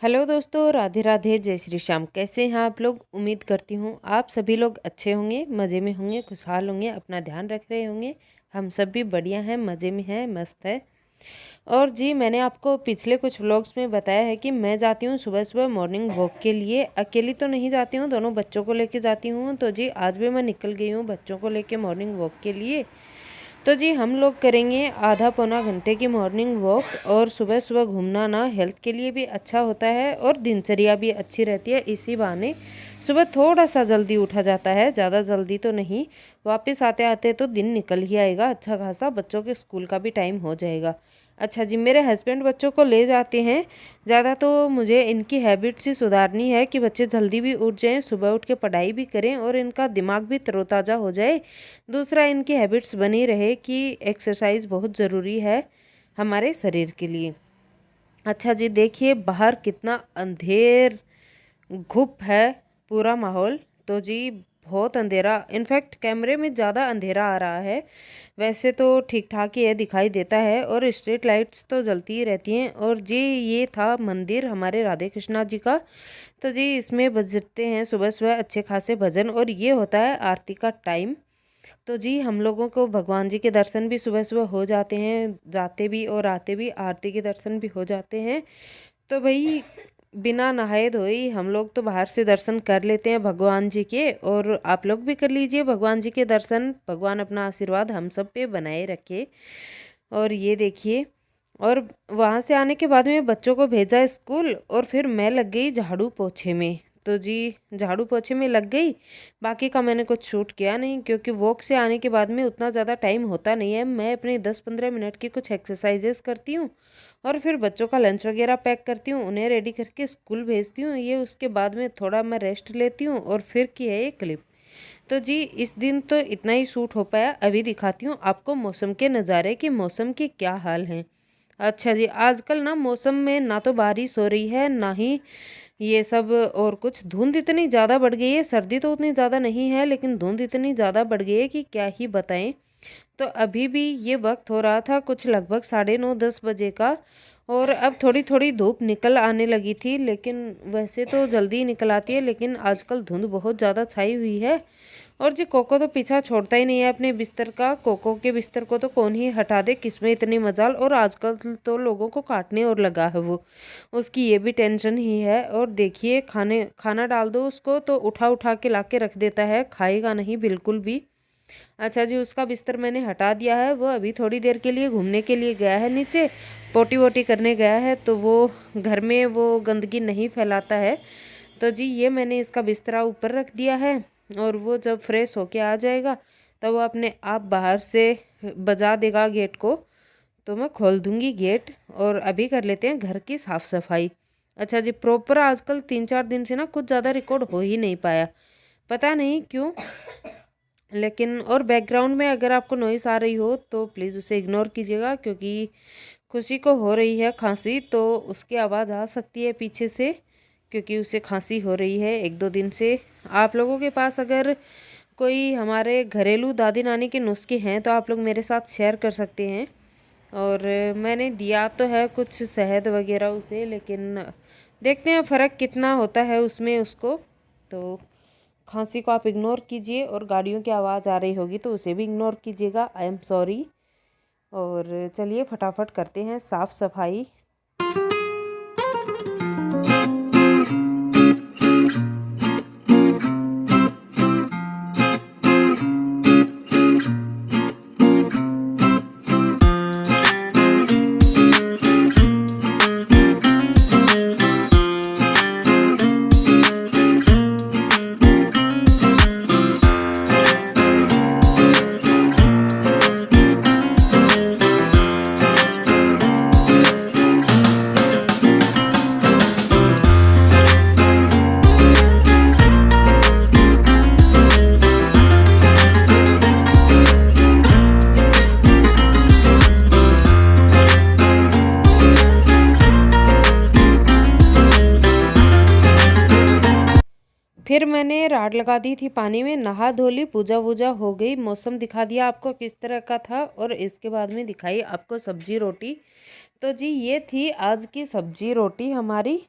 Hello दोस्तों, राधे राधे, जय श्री श्याम। कैसे हैं आप लोग? उम्मीद करती हूँ आप सभी लोग अच्छे होंगे, मज़े में होंगे, खुशहाल होंगे, अपना ध्यान रख रहे होंगे। हम सब भी बढ़िया हैं, मज़े में हैं, मस्त है। और जी, मैंने आपको पिछले कुछ व्लॉग्स में बताया है कि मैं जाती हूँ सुबह सुबह मॉर्निंग वॉक के लिए। अकेली तो नहीं जाती हूँ, दोनों बच्चों को लेके जाती हूँ। तो जी, आज भी मैं निकल गई हूँ बच्चों को लेके मॉर्निंग वॉक के लिए। तो जी, हम लोग करेंगे आधा पौना घंटे की मॉर्निंग वॉक। और सुबह सुबह घूमना ना हेल्थ के लिए भी अच्छा होता है और दिनचर्या भी अच्छी रहती है। इसी बहाने सुबह थोड़ा सा जल्दी उठा जाता है, ज़्यादा जल्दी तो नहीं। वापस आते आते तो दिन निकल ही आएगा अच्छा खासा, बच्चों के स्कूल का भी टाइम हो जाएगा। अच्छा जी, मेरे हस्बैंड बच्चों को ले जाते हैं ज़्यादा। तो मुझे इनकी हैबिट्स ही सुधारनी है कि बच्चे जल्दी भी उठ जाएं, सुबह उठ के पढ़ाई भी करें और इनका दिमाग भी तरोताज़ा हो जाए। दूसरा, इनकी हैबिट्स बनी रहे कि एक्सरसाइज बहुत ज़रूरी है हमारे शरीर के लिए। अच्छा जी, देखिए बाहर कितना अंधेर घुप है पूरा माहौल। तो जी, बहुत अंधेरा, इनफैक्ट कैमरे में ज़्यादा अंधेरा आ रहा है। वैसे तो ठीक ठाक ही है, दिखाई देता है और स्ट्रीट लाइट्स तो जलती ही रहती हैं। और जी, ये था मंदिर हमारे राधे कृष्णा जी का। तो जी, इसमें बजते हैं सुबह सुबह अच्छे खासे भजन और ये होता है आरती का टाइम। तो जी, हम लोगों को भगवान जी के दर्शन भी सुबह सुबह हो जाते हैं, जाते भी और आते भी, आरती के दर्शन भी हो जाते हैं। तो भाई, बिना नहाए धोए हम लोग तो बाहर से दर्शन कर लेते हैं भगवान जी के। और आप लोग भी कर लीजिए भगवान जी के दर्शन। भगवान अपना आशीर्वाद हम सब पे बनाए रखे। और ये देखिए, और वहाँ से आने के बाद में बच्चों को भेजा स्कूल और फिर मैं लग गई झाड़ू पोछे में। तो जी, झाड़ू पोछे में लग गई। बाकी का मैंने कुछ शूट किया नहीं क्योंकि वॉक से आने के बाद में उतना ज़्यादा टाइम होता नहीं है। मैं अपने 10-15 मिनट की कुछ एक्सरसाइजेस करती हूँ और फिर बच्चों का लंच वगैरह पैक करती हूँ, उन्हें रेडी करके स्कूल भेजती हूँ। ये उसके बाद में थोड़ा मैं रेस्ट लेती हूँ और फिर की है ये क्लिप। तो जी, इस दिन तो इतना ही शूट हो पाया। अभी दिखाती हूँ आपको मौसम के नज़ारे कि मौसम के क्या हाल हैं। अच्छा जी, आजकल ना मौसम में ना तो बारिश हो रही है ना ही ये सब और कुछ। धुंध इतनी ज़्यादा बढ़ गई है, सर्दी तो उतनी ज़्यादा नहीं है लेकिन धुंध इतनी ज़्यादा बढ़ गई है कि क्या ही बताएं। तो अभी भी ये वक्त हो रहा था कुछ लगभग 9:30-10 बजे का। और अब थोड़ी थोड़ी धूप निकल आने लगी थी, लेकिन वैसे तो जल्दी ही निकल आती है, लेकिन आजकल धुंध बहुत ज़्यादा छाई हुई है। और जी, कोको तो पीछा छोड़ता ही नहीं है अपने बिस्तर का। कोको के बिस्तर को तो कौन ही हटा दे, किसमें इतनी मजाल। और आजकल तो लोगों को काटने और लगा है वो, उसकी ये भी टेंशन ही है। और देखिए, खाना डाल दो उसको तो उठा उठा के ला के रख देता है, खाएगा नहीं बिल्कुल भी। अच्छा जी, उसका बिस्तर मैंने हटा दिया है। वो अभी थोड़ी देर के लिए घूमने के लिए गया है नीचे, पोटी वोटी करने गया है। तो वो घर में वो गंदगी नहीं फैलाता है। तो जी, ये मैंने इसका बिस्तरा ऊपर रख दिया है। और वो जब फ्रेश होके आ जाएगा तब वो अपने आप बाहर से बजा देगा गेट को, तो मैं खोल दूंगी गेट। और अभी कर लेते हैं घर की साफ़ सफाई। अच्छा जी, प्रॉपर आजकल 3-4 दिन से ना कुछ ज़्यादा रिकॉर्ड हो ही नहीं पाया, पता नहीं क्यों। लेकिन और बैकग्राउंड में अगर आपको नॉइस आ रही हो तो प्लीज़ उसे इग्नोर कीजिएगा, क्योंकि खुशी को हो रही है खांसी तो उसकी आवाज़ आ सकती है पीछे से, क्योंकि उसे खांसी हो रही है 1-2 दिन से। आप लोगों के पास अगर कोई हमारे घरेलू दादी नानी के नुस्खे हैं तो आप लोग मेरे साथ शेयर कर सकते हैं। और मैंने दिया तो है कुछ शहद वगैरह उसे, लेकिन देखते हैं फ़र्क कितना होता है उसमें उसको। तो खांसी को आप इग्नोर कीजिए, और गाड़ियों की आवाज़ आ रही होगी तो उसे भी इग्नोर कीजिएगा, आई एम सॉरी। और चलिए फटाफट करते हैं साफ़ सफाई। फिर मैंने राड लगा दी थी पानी में, नहा धो ली, पूजा वूजा हो गई, मौसम दिखा दिया आपको किस तरह का था। और इसके बाद में दिखाई आपको सब्जी रोटी। तो जी, ये थी आज की सब्जी रोटी हमारी।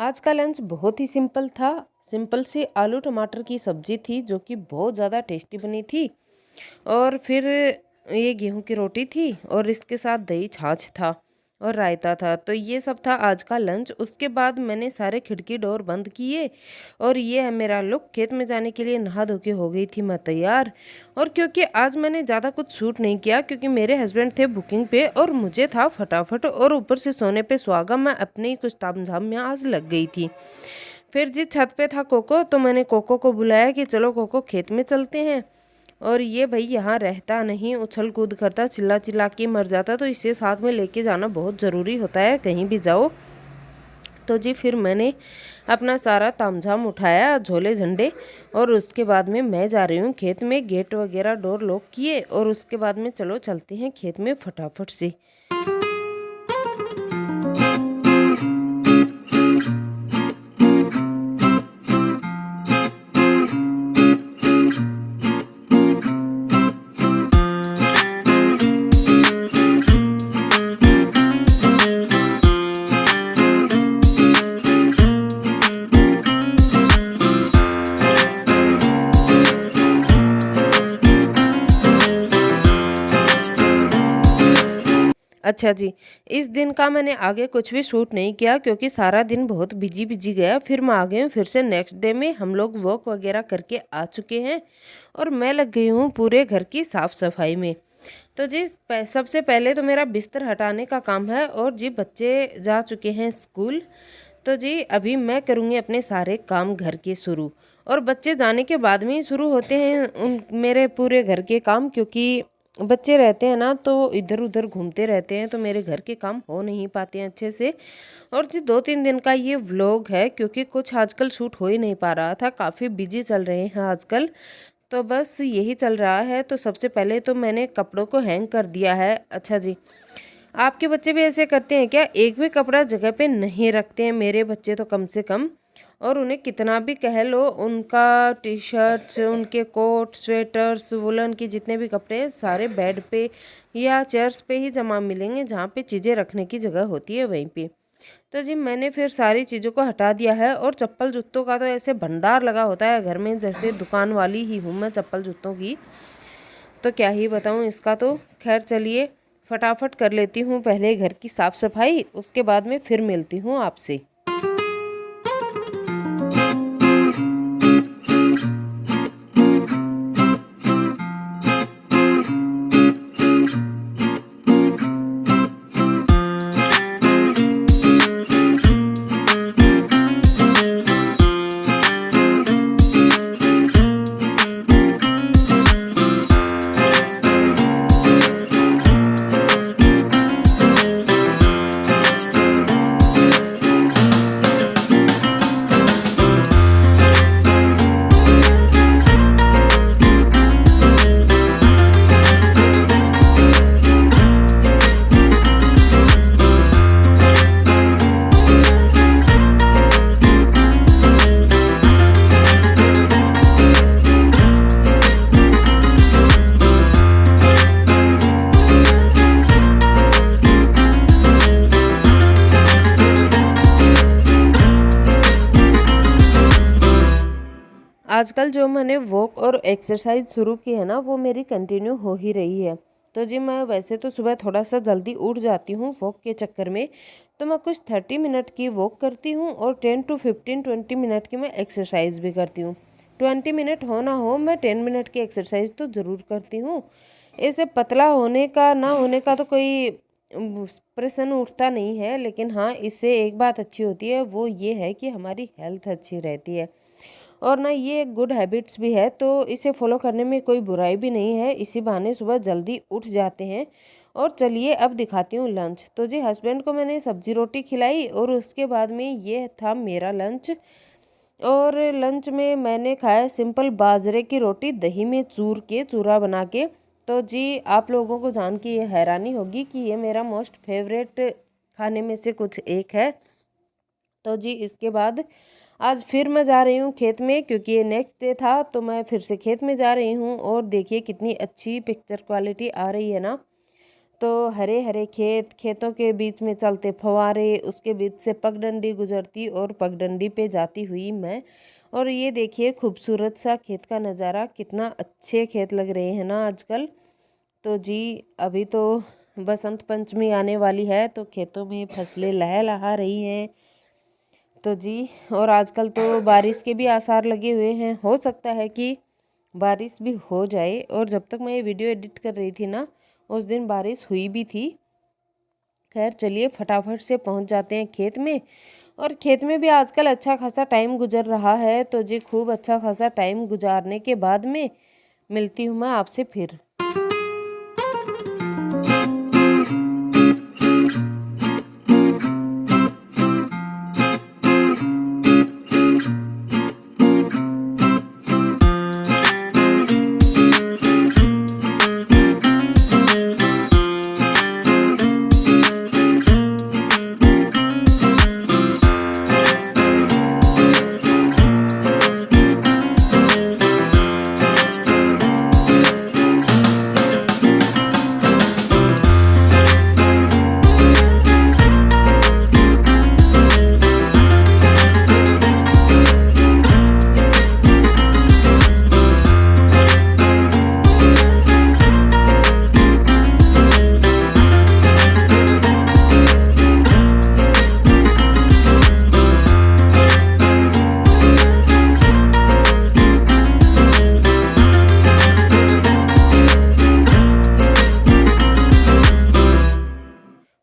आज का लंच बहुत ही सिंपल था। सिंपल सी आलू टमाटर की सब्जी थी जो कि बहुत ज़्यादा टेस्टी बनी थी। और फिर ये गेहूं की रोटी थी और इसके साथ दही छाछ था और रायता था। तो ये सब था आज का लंच। उसके बाद मैंने सारे खिड़की डोर बंद किए और ये है मेरा लुक। खेत में जाने के लिए नहा धो के हो गई थी मैं तैयार। और क्योंकि आज मैंने ज़्यादा कुछ शूट नहीं किया क्योंकि मेरे हस्बैंड थे बुकिंग पे और मुझे था फटाफट, और ऊपर से सोने पे सुहागा मैं अपने ही कुछ तामझाम में आज लग गई थी। फिर जिस छत पे था कोको, तो मैंने कोको को बुलाया कि चलो कोको खेत में चलते हैं। और ये भाई यहाँ रहता नहीं, उछल कूद करता, चिल्ला चिल्ला के मर जाता। तो इसे साथ में लेके जाना बहुत ज़रूरी होता है कहीं भी जाओ। तो जी फिर मैंने अपना सारा तामझाम उठाया, झोले झंडे, और उसके बाद में मैं जा रही हूँ खेत में। गेट वगैरह डोर लॉक किए और उसके बाद में चलो चलते हैं खेत में फटाफट से। अच्छा जी, इस दिन का मैंने आगे कुछ भी शूट नहीं किया क्योंकि सारा दिन बहुत बिजी बिजी गया। फिर मैं आ गई हूँ फिर से नेक्स्ट डे में। हम लोग वॉक वगैरह करके आ चुके हैं और मैं लग गई हूँ पूरे घर की साफ सफाई में। तो जी सबसे पहले तो मेरा बिस्तर हटाने का काम है। और जी बच्चे जा चुके हैं स्कूल। तो जी अभी मैं करूँगी अपने सारे काम घर के शुरू, और बच्चे जाने के बाद में ही शुरू होते हैं उन मेरे पूरे घर के काम, क्योंकि बच्चे रहते हैं ना तो इधर उधर घूमते रहते हैं, तो मेरे घर के काम हो नहीं पाते हैं अच्छे से। और जी 2-3 दिन का ये व्लॉग है क्योंकि कुछ आजकल शूट हो ही नहीं पा रहा था, काफ़ी बिजी चल रहे हैं आजकल। तो बस यही चल रहा है। तो सबसे पहले तो मैंने कपड़ों को हैंग कर दिया है। अच्छा जी, आपके बच्चे भी ऐसे करते हैं क्या? एक भी कपड़ा जगह पे नहीं रखते हैं मेरे बच्चे तो कम से कम। और उन्हें कितना भी कह लो, उनका टी शर्ट्स, उनके कोट, स्वेटर्स, वुलन के जितने भी कपड़े हैं सारे बेड पे या चेयर्स पे ही जमा मिलेंगे, जहाँ पे चीज़ें रखने की जगह होती है वहीं पे। तो जी मैंने फिर सारी चीज़ों को हटा दिया है। और चप्पल जूतों का तो ऐसे भंडार लगा होता है घर में, जैसे दुकान वाली ही हूँ मैं चप्पल जूतों की। तो क्या ही बताऊँ इसका। तो खैर चलिए फटाफट कर लेती हूँ पहले घर की साफ़ सफाई, उसके बाद में फिर मिलती हूँ आपसे। आजकल जो मैंने वॉक और एक्सरसाइज शुरू की है ना, वो मेरी कंटिन्यू हो ही रही है। तो जी मैं वैसे तो सुबह थोड़ा सा जल्दी उठ जाती हूँ वॉक के चक्कर में। तो मैं कुछ 30 मिनट की वॉक करती हूँ और 10 to 15 20 मिनट की मैं एक्सरसाइज भी करती हूँ। 20 मिनट हो ना हो, मैं 10 मिनट की एक्सरसाइज तो ज़रूर करती हूँ। इसे पतला होने का ना होने का तो कोई प्रश्न उठता नहीं है, लेकिन हाँ इससे एक बात अच्छी होती है, वो ये है कि हमारी हेल्थ अच्छी रहती है। और ना ये एक गुड हैबिट्स भी है, तो इसे फॉलो करने में कोई बुराई भी नहीं है। इसी बहाने सुबह जल्दी उठ जाते हैं। और चलिए अब दिखाती हूँ लंच। तो जी हस्बैंड को मैंने सब्जी रोटी खिलाई और उसके बाद में ये था मेरा लंच। और लंच में मैंने खाया सिंपल बाजरे की रोटी दही में चूर के, चूरा बना के। तो जी आप लोगों को जान के ये हैरानी होगी कि ये मेरा मोस्ट फेवरेट खाने में से कुछ एक है। तो जी इसके बाद आज फिर मैं जा रही हूँ खेत में क्योंकि ये नेक्स्ट डे था, तो मैं फिर से खेत में जा रही हूँ। और देखिए कितनी अच्छी पिक्चर क्वालिटी आ रही है ना। तो हरे हरे खेत, खेतों के बीच में चलते फव्वारे, उसके बीच से पगडंडी गुजरती और पगडंडी पे जाती हुई मैं। और ये देखिए खूबसूरत सा खेत का नज़ारा, कितना अच्छे खेत लग रहे हैं ना आजकल। तो जी अभी तो बसंत पंचमी आने वाली है, तो खेतों में फसलें लहलहा रही हैं। तो जी और आजकल तो बारिश के भी आसार लगे हुए हैं, हो सकता है कि बारिश भी हो जाए। और जब तक मैं ये वीडियो एडिट कर रही थी ना, उस दिन बारिश हुई भी थी। खैर चलिए फटाफट से पहुंच जाते हैं खेत में। और खेत में भी आजकल अच्छा खासा टाइम गुजर रहा है। तो जी खूब अच्छा खासा टाइम गुजारने के बाद में मिलती हूँ मैं आपसे फिर।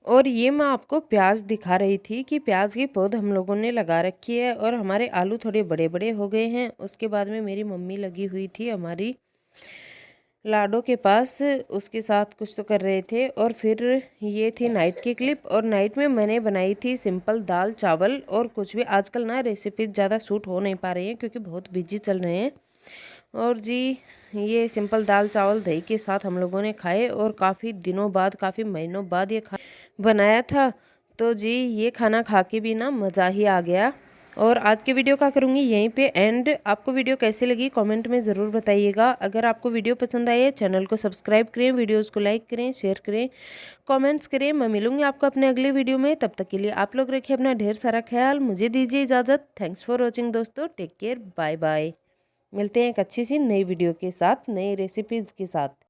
और ये मैं आपको प्याज दिखा रही थी कि प्याज की पौध हम लोगों ने लगा रखी है और हमारे आलू थोड़े बड़े बड़े हो गए हैं। उसके बाद में मेरी मम्मी लगी हुई थी हमारी लाडो के पास, उसके साथ कुछ तो कर रहे थे। और फिर ये थी नाइट की क्लिप, और नाइट में मैंने बनाई थी सिंपल दाल चावल और कुछ भी। आजकल ना रेसिपीज ज़्यादा सूट हो नहीं पा रही हैं क्योंकि बहुत बिजी चल रहे हैं। और जी ये सिंपल दाल चावल दही के साथ हम लोगों ने खाए, और काफ़ी दिनों बाद, काफ़ी महीनों बाद ये बनाया था। तो जी ये खाना खा के भी ना मज़ा ही आ गया। और आज के वीडियो का करूँगी यहीं पे एंड। आपको वीडियो कैसे लगी कमेंट में ज़रूर बताइएगा। अगर आपको वीडियो पसंद आए चैनल को सब्सक्राइब करें, वीडियोस को लाइक करें, शेयर करें, कमेंट्स करें। मैं मिलूंगी आपको अपने अगले वीडियो में। तब तक के लिए आप लोग रखिए अपना ढेर सारा ख्याल। मुझे दीजिए इजाज़त। थैंक्स फॉर वॉचिंग दोस्तों। Take care, bye bye. मिलते हैं एक अच्छी सी नई वीडियो के साथ, नई रेसिपीज़ के साथ।